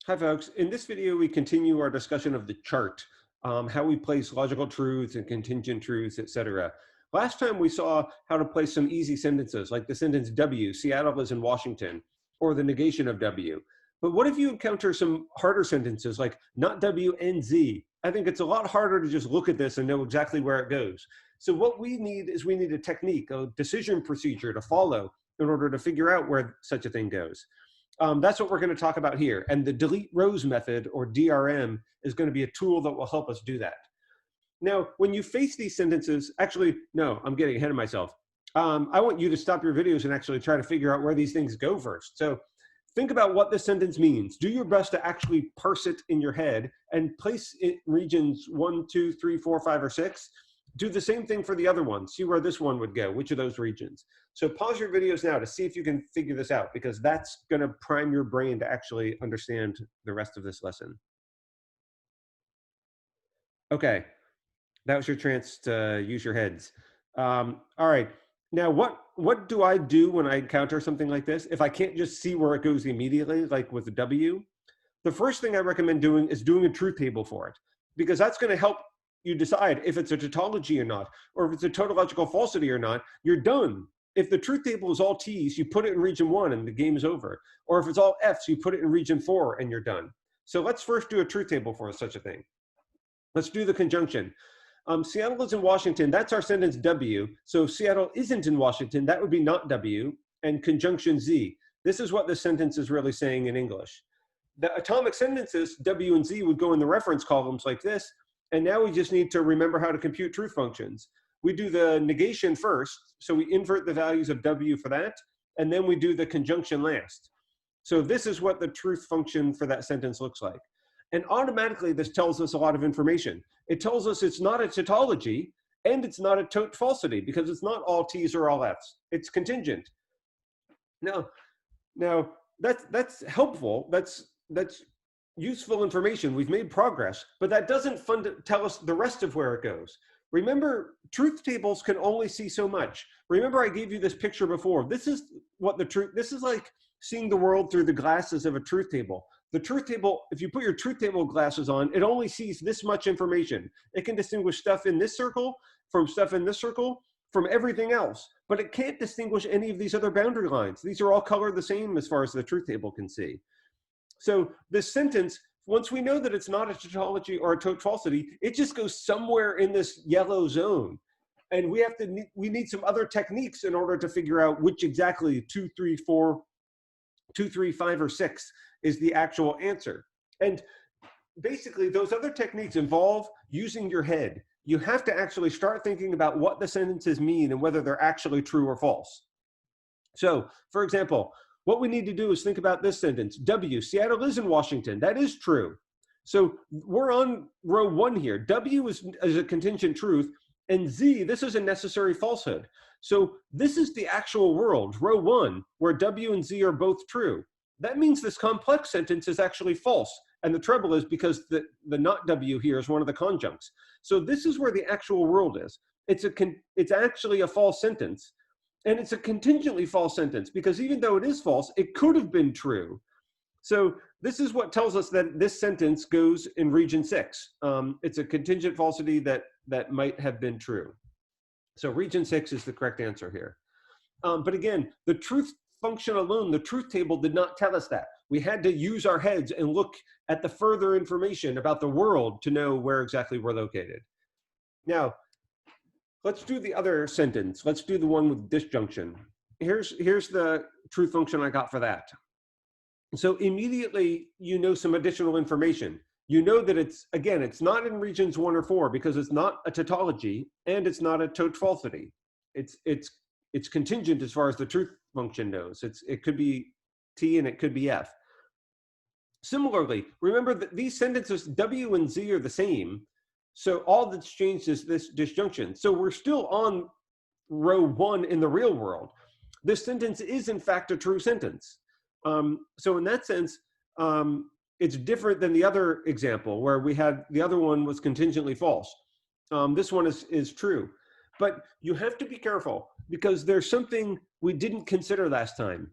Hi, folks. In this video, we continue our discussion of the chart, how we place logical truths and contingent truths, etc. Last time we saw how to place some easy sentences, like the sentence W, Seattle is in Washington, or the negation of W. But what if you encounter some harder sentences, like not W and Z? I think it's a lot harder to just look at this and know exactly where it goes. So what we need is we need a technique, a decision procedure to follow in order to figure out where such a thing goes. That's what we're going to talk about here. And the delete rows method, or DRM, is going to be a tool that will help us do that. Now, when you face these sentences, actually, no, I'm getting ahead of myself. I want you to stop your videos and actually try to figure out where these things go first. So think about what this sentence means. Do your best to actually parse it in your head and place it in regions 1, 2, 3, 4, 5, or 6. Do the same thing for the other one. See where this one would go, which of those regions. So pause your videos now to see if you can figure this out, because that's going to prime your brain to actually understand the rest of this lesson. Okay, that was your chance to use your heads. All right, now what do I do when I encounter something like this? If I can't just see where it goes immediately, like with the W, the first thing I recommend doing is doing a truth table for it, because that's going to help you decide if it's a tautology or not, or if it's a tautological falsity or not. You're done. If the truth table is all T's, you put it in region 1 and the game is over. Or if it's all F's, you put it in region 4 and you're done. So let's first do a truth table for such a thing. Let's do the conjunction. Seattle is in Washington. That's our sentence W. So if Seattle isn't in Washington, that would be not W. And conjunction Z. This is what this sentence is really saying in English. The atomic sentences, W and Z, would go in the reference columns like this. And now we just need to remember how to compute truth functions. We do the negation first. So we invert the values of W for that. And then we do the conjunction last. So this is what the truth function for that sentence looks like. And automatically, this tells us a lot of information. It tells us it's not a tautology, and it's not a tote falsity, because it's not all T's or all F's. It's contingent. Now that's helpful. That's useful information. We've made progress, but that doesn't tell us the rest of where it goes. Remember, truth tables can only see so much. Remember, I gave you this picture before. This is what the truth. This is like seeing the world through the glasses of a truth table. The truth table, if you put your truth table glasses on, it only sees this much information. It can distinguish stuff in this circle from stuff in this circle from everything else, but it can't distinguish any of these other boundary lines. These are all colored the same as far as the truth table can see. So this sentence, once we know that it's not a tautology or a tote falsity, it just goes somewhere in this yellow zone. And we need some other techniques in order to figure out which exactly 2, 3, 4, 2, 3, 5, or 6 is the actual answer. And basically, those other techniques involve using your head. You have to actually start thinking about what the sentences mean and whether they're actually true or false. So, for example, what we need to do is think about this sentence. W, Seattle is in Washington. That is true. So we're on row 1 here. W is a contingent truth, and Z, this is a necessary falsehood. So this is the actual world, row 1, where W and Z are both true. That means this complex sentence is actually false. And the trouble is because the not W here is one of the conjuncts. So this is where the actual world is. It's actually a false sentence. And it's a contingently false sentence, because even though it is false, it could have been true. So this is what tells us that this sentence goes in region 6. It's a contingent falsity that might have been true. So region 6 is the correct answer here. But again, the truth function alone, the truth table did not tell us that. We had to use our heads and look at the further information about the world to know where exactly we're located. Now, let's do the other sentence. Let's do the one with disjunction. Here's the truth function I got for that. So immediately, you know some additional information. You know that it's not in regions 1 or 4 because it's not a tautology and it's not a tote falsity. It's contingent as far as the truth function knows. It could be T and it could be F. Similarly, remember that these sentences W and Z are the same. So all that's changed is this disjunction. So we're still on row 1 in the real world. This sentence is in fact a true sentence. So in that sense, it's different than the other example where we had the other one was contingently false. This one is true. But you have to be careful because there's something we didn't consider last time.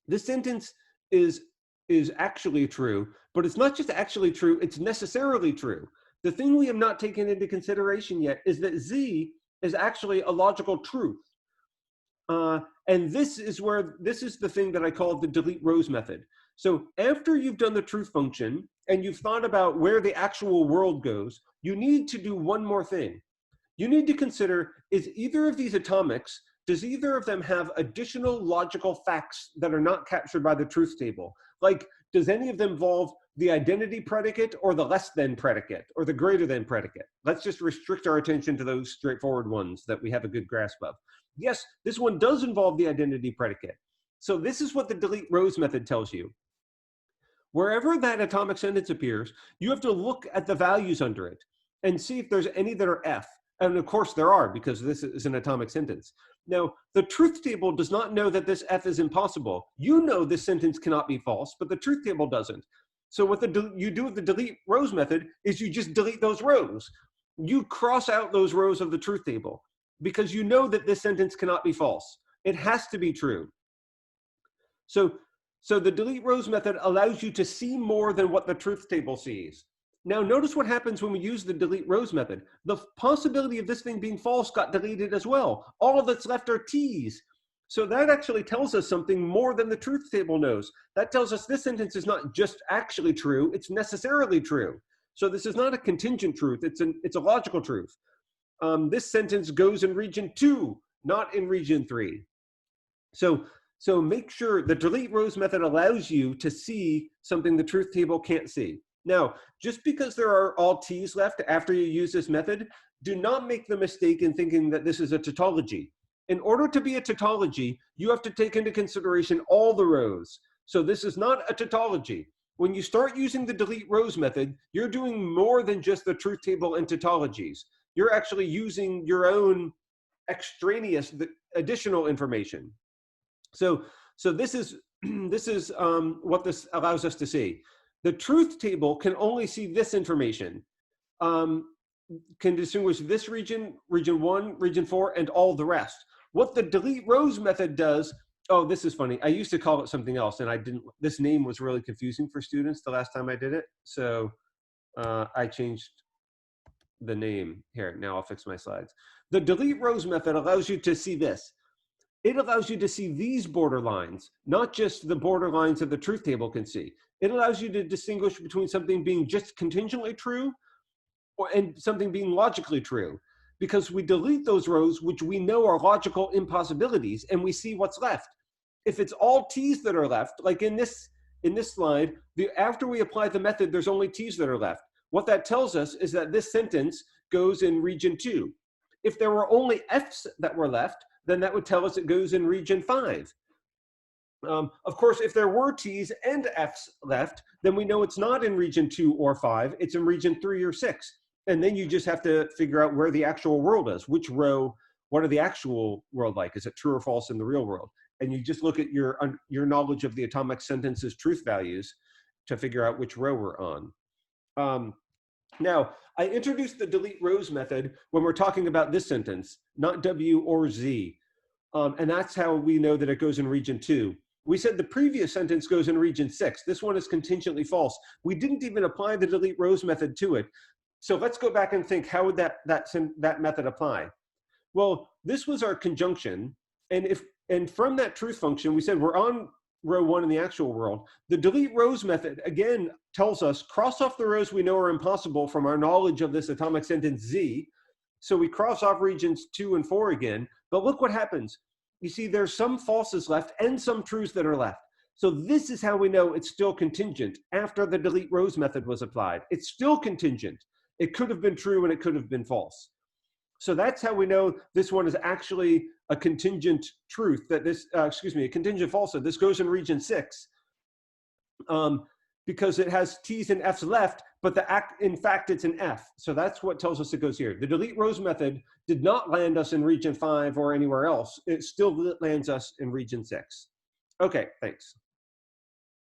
This sentence is is actually true, but it's not just actually true, it's necessarily true. The thing we have not taken into consideration yet is that Z is actually a logical truth. And this is the thing that I call the delete rows method. So after you've done the truth function and you've thought about where the actual world goes, you need to do one more thing. You need to consider, does either of them have additional logical facts that are not captured by the truth table? Like, does any of them involve the identity predicate or the less than predicate or the greater than predicate? Let's just restrict our attention to those straightforward ones that we have a good grasp of. Yes, this one does involve the identity predicate. So this is what the delete rows method tells you. Wherever that atomic sentence appears, you have to look at the values under it and see if there's any that are F. And of course there are, because this is an atomic sentence. Now, the truth table does not know that this F is impossible. You know this sentence cannot be false, but the truth table doesn't. So what you do with the delete rows method is you just delete those rows. You cross out those rows of the truth table because you know that this sentence cannot be false. It has to be true. So the delete rows method allows you to see more than what the truth table sees. Now notice what happens when we use the delete rows method. The possibility of this thing being false got deleted as well. All that's left are T's. So that actually tells us something more than the truth table knows. That tells us this sentence is not just actually true, it's necessarily true. So this is not a contingent truth, it's a logical truth. This sentence goes in region 2, not in region 3. So make sure the delete rows method allows you to see something the truth table can't see. Now, just because there are all T's left after you use this method, do not make the mistake in thinking that this is a tautology. In order to be a tautology, you have to take into consideration all the rows. So this is not a tautology. When you start using the delete rows method, you're doing more than just the truth table and tautologies. You're actually using your own extraneous additional information. So this is what this allows us to see. The truth table can only see this information, can distinguish this region, region 1, region 4, and all the rest. What the delete rows method does, oh, this is funny. I used to call it something else, and I didn't. This name was really confusing for students the last time I did it, so I changed the name. Here, now I'll fix my slides. The delete rows method allows you to see this. It allows you to see these border lines, not just the border lines that the truth table can see. It allows you to distinguish between something being just contingently true and something being logically true, because we delete those rows which we know are logical impossibilities, and we see what's left. If it's all T's that are left, like in this slide, after we apply the method, there's only T's that are left. What that tells us is that this sentence goes in region 2. If there were only F's that were left, then that would tell us it goes in region 5. Of course, if there were T's and F's left, then we know it's not in region 2 or 5, it's in region 3 or 6. And then you just have to figure out where the actual world is, which row, what are the actual world like? Is it true or false in the real world? And you just look at your knowledge of the atomic sentence's truth values to figure out which row we're on. Now, I introduced the delete rows method when we're talking about this sentence, not W or Z. And that's how we know that it goes in region 2. We said the previous sentence goes in region 6. This one is contingently false. We didn't even apply the delete rows method to it. So let's go back and think, how would that method apply? Well, this was our conjunction. And from that truth function, we said we're on row 1 in the actual world. The delete rows method, again, tells us cross off the rows we know are impossible from our knowledge of this atomic sentence Z. So we cross off regions 2 and 4 again. But look what happens. You see, there's some falses left and some truths that are left. So this is how we know it's still contingent after the delete rows method was applied. It's still contingent. It could have been true and it could have been false. So that's how we know this one is actually a contingent truth, that this, a contingent falsehood. This goes in region 6 because it has T's and F's left, but in fact, it's an F. So that's what tells us it goes here. The delete rows method did not land us in region 5 or anywhere else. It still lands us in region 6. Okay, thanks.